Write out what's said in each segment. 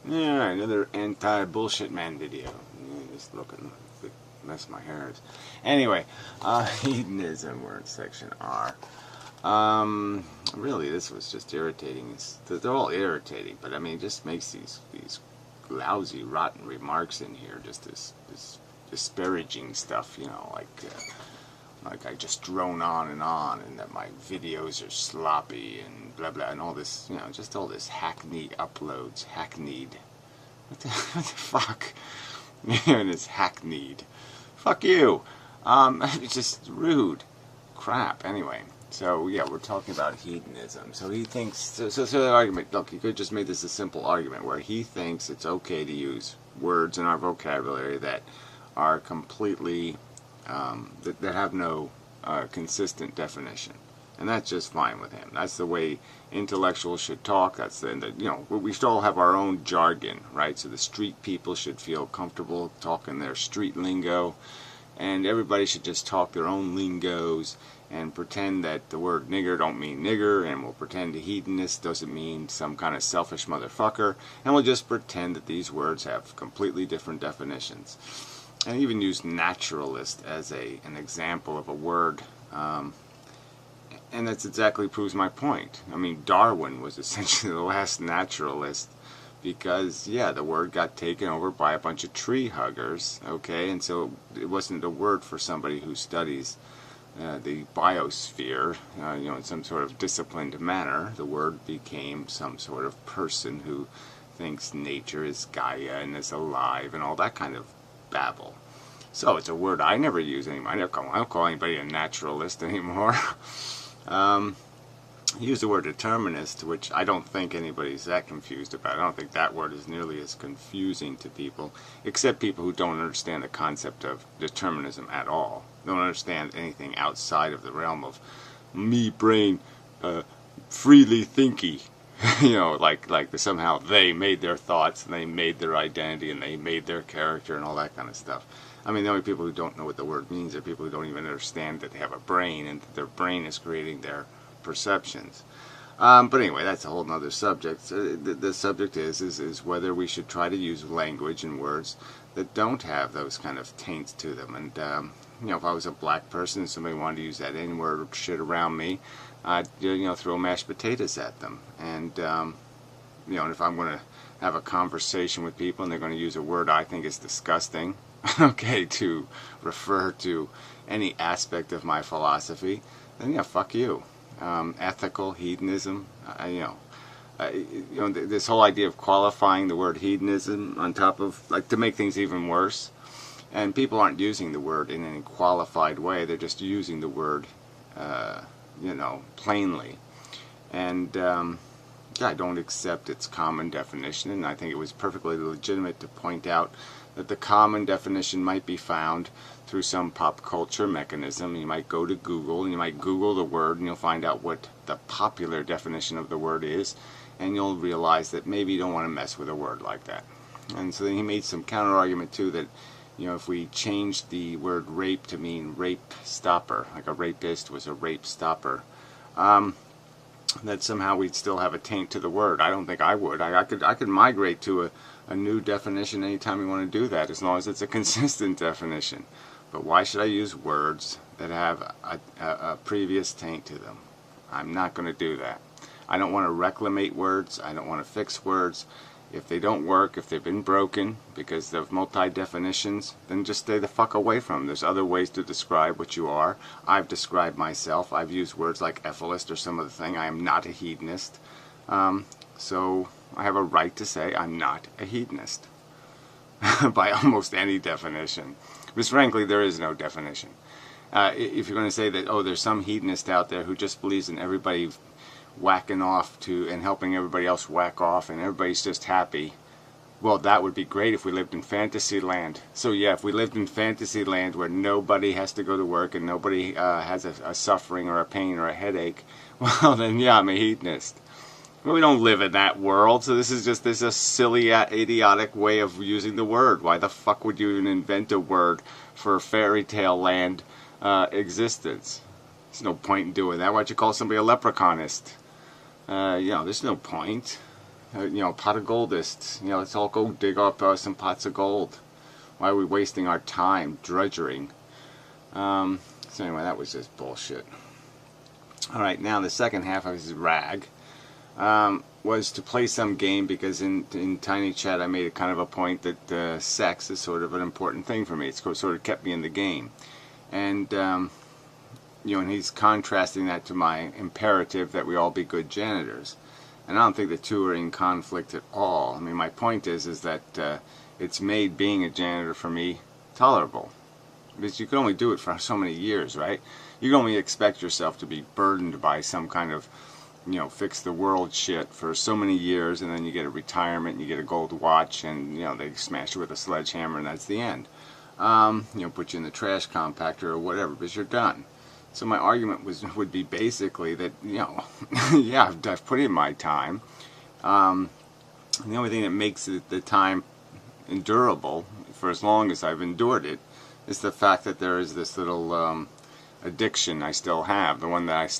Yeah, another anti-bullshitman video. Yeah, just looking, mess my hair is. Anyway, hedonism. We're in section R. Really, this was just irritating. They're all irritating, but I mean, it just makes these lousy, rotten remarks in here. Just this disparaging stuff, you know, like I just drone on, and that my videos are sloppy and blah blah, and all this, you know, just all this hackneyed uploads, hackneyed. What the fuck? And it's hackneyed. Fuck you. It's just rude. Crap. Anyway, so yeah, we're talking about hedonism. So he thinks. So the argument. Look, you could just make this a simple argument where he thinks it's okay to use words in our vocabulary that are completely that have no consistent definition, and that's just fine with him. That's the way intellectuals should talk. That's the you know, we should all have our own jargon, right? So the street people should feel comfortable talking their street lingo, and everybody should just talk their own lingos and pretend that the word nigger don't mean nigger, and we'll pretend a hedonist doesn't mean some kind of selfish motherfucker, and we'll just pretend that these words have completely different definitions. And I even use naturalist as an example of a word, and that's exactly proves my point. I mean, Darwin was essentially the last naturalist because, yeah, the word got taken over by a bunch of tree huggers, okay, and so it wasn't a word for somebody who studies the biosphere, you know, in some sort of disciplined manner. The word became some sort of person who thinks nature is Gaia and is alive and all that kind of babble. So it's a word I never use anymore. I don't call anybody a naturalist anymore. I use the word determinist, which I don't think anybody's that confused about. I don't think that word is nearly as confusing to people, except people who don't understand the concept of determinism at all. They don't understand anything outside of the realm of me brain freely thinky. You know, like somehow they made their thoughts and they made their identity and they made their character and all that kind of stuff. I mean, the only people who don't know what the word means are people who don't even understand that they have a brain and that their brain is creating their perceptions. But anyway, that's a whole nother subject. The subject is whether we should try to use language and words that don't have those kind of taints to them. And you know, if I was a black person and somebody wanted to use that N-word shit around me, I'd, you know, throw mashed potatoes at them. And you know, and if I'm going to have a conversation with people and they're going to use a word I think is disgusting, okay, to refer to any aspect of my philosophy, then yeah, fuck you. Ethical hedonism, you know, this whole idea of qualifying the word hedonism on top of, like, to make things even worse. And people aren't using the word in any qualified way. They're just using the word, you know, plainly. And yeah, I don't accept its common definition, and I think it was perfectly legitimate to point out that the common definition might be found through some pop culture mechanism. You might go to Google and you might Google the word and you'll find out what the popular definition of the word is, and you'll realize that maybe you don't want to mess with a word like that. And so then he made some counter argument too that, you know, if we changed the word rape to mean rape stopper, like a rapist was a rape stopper, that somehow we'd still have a taint to the word. I don't think I would. I could migrate to a new definition anytime you want to do that, as long as it's a consistent definition. But why should I use words that have a previous taint to them? I'm not going to do that. I don't want to reclamate words. I don't want to fix words. If they don't work, if they've been broken because of multi-definitions, then just stay the fuck away from them. There's other ways to describe what you are. I've described myself. I've used words like effilist or some other thing. I am not a hedonist. So I have a right to say I'm not a hedonist by almost any definition. Because frankly, there is no definition. If you're going to say that, oh, there's some hedonist out there who just believes in everybody whacking off to and helping everybody else whack off and everybody's just happy, well, that would be great if we lived in fantasy land. So yeah, if we lived in fantasy land where nobody has to go to work and nobody has a suffering or a pain or a headache, well then yeah, I'm a hedonist. But we don't live in that world, so this is a silly, idiotic way of using the word. Why the fuck would you even invent a word for fairy tale land existence? There's no point in doing that. Why'd you call somebody a leprechaunist? You know, there's no point. pot of goldists. Let's all go dig up some pots of gold. Why are we wasting our time drudgering? So anyway, that was just bullshit. All right, now the second half of his rag was to play some game, because in Tiny Chat I made a kind of a point that sex is sort of an important thing for me. It's sort of kept me in the game. And and he's contrasting that to my imperative that we all be good janitors. And I don't think the two are in conflict at all. I mean, my point is that it's made being a janitor for me tolerable. Because you can only do it for so many years, right? You can only expect yourself to be burdened by some kind of, fix the world shit for so many years, and then you get a retirement, and you get a gold watch, and, they smash you with a sledgehammer, and that's the end. Put you in the trash compactor or whatever, because you're done. So my argument would be basically that, yeah, I've put in my time. And the only thing that makes the time endurable for as long as I've endured it is the fact that there is this little addiction I still have, the one that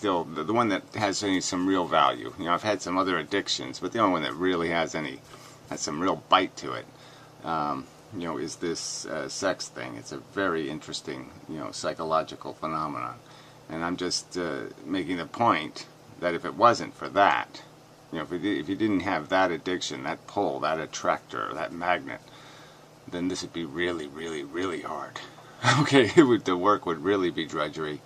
has some real value. I've had some other addictions, but the only one that really has some real bite to it, is this sex thing. It's a very interesting, psychological phenomenon. And I'm just making the point that if it wasn't for that, if you didn't have that addiction, that pull, that attractor, that magnet, then this would be really, really, really hard. Okay, the work would really be drudgery,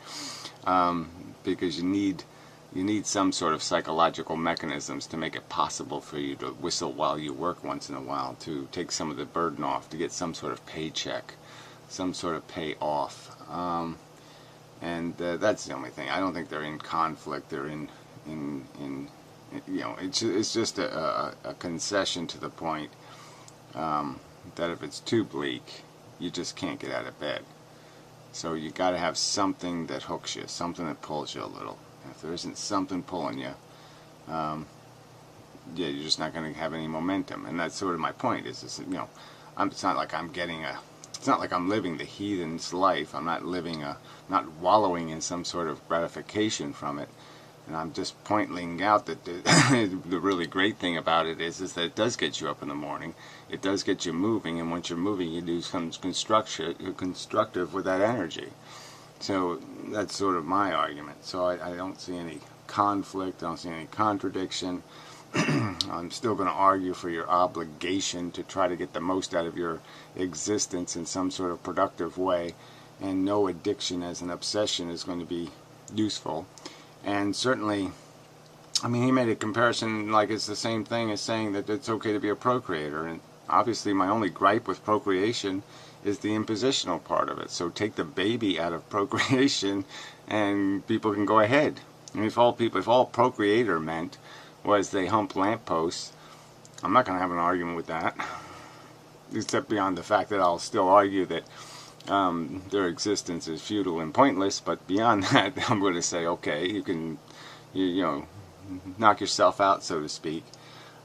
because you need some sort of psychological mechanisms to make it possible for you to whistle while you work once in a while, to take some of the burden off, to get some sort of paycheck, some sort of payoff. And that's the only thing. I don't think they're in conflict. They're it's just a concession to the point that if it's too bleak, you just can't get out of bed. So you got to have something that hooks you, something that pulls you a little. And if there isn't something pulling you, yeah, you're just not going to have any momentum. And that's sort of my point. It's not like it's not like I'm living the heathen's life. I'm not not wallowing in some sort of gratification from it. And I'm just pointing out that the really great thing about it is that it does get you up in the morning. It does get you moving, and once you're moving, you do some constructive with that energy. So that's sort of my argument. So I don't see any conflict. I don't see any contradiction. I'm still going to argue for your obligation to try to get the most out of your existence in some sort of productive way, and no addiction as an obsession is going to be useful. And certainly, I mean, he made a comparison like it's the same thing as saying that it's okay to be a procreator. And obviously my only gripe with procreation is the impositional part of it. So take the baby out of procreation and people can go ahead. I mean, if all procreator meant was they hump lampposts, I'm not going to have an argument with that. Except beyond the fact that I'll still argue that their existence is futile and pointless, but beyond that, I'm going to say, okay, you can, knock yourself out, so to speak.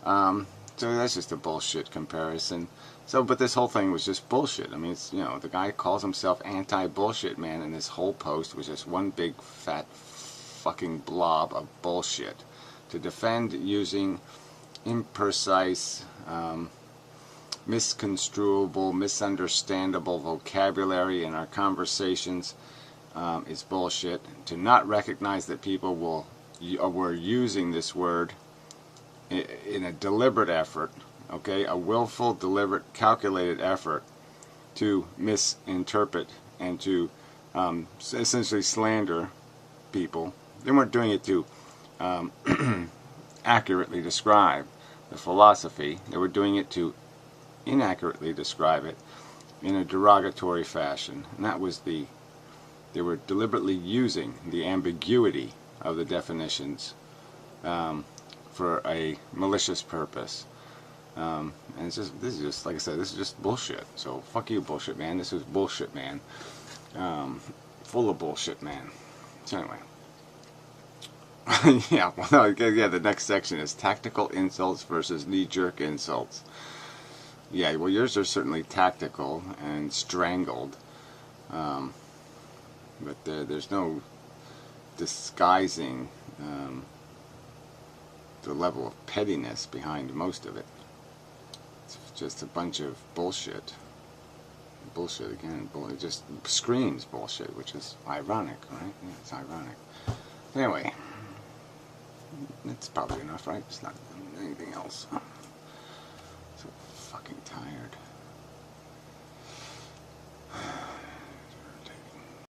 So that's just a bullshit comparison. So, but this whole thing was just bullshit. I mean, it's, the guy calls himself anti-bullshit man, and this whole post was just one big fat fucking blob of bullshit to defend using imprecise, misconstruable, misunderstandable vocabulary in our conversations is bullshit. To not recognize that people were using this word in a deliberate effort, okay, a willful, deliberate, calculated effort to misinterpret and to essentially slander people. They weren't doing it to accurately describe the philosophy. They were doing it to inaccurately describe it in a derogatory fashion. And that was they were deliberately using the ambiguity of the definitions for a malicious purpose. And this is just, like I said, this is just bullshit. So fuck you, bullshit man. This is bullshit man. Full of bullshit man. So anyway. Yeah, the next section is tactical insults versus knee-jerk insults. Yeah, well, yours are certainly tactical and strangled, but there's no disguising the level of pettiness behind most of it. It's just a bunch of bullshit. Bullshit again. It just screams bullshit, which is ironic, right? Yeah, it's ironic. Anyway, that's probably enough, right? It's not anything else. So fucking tired.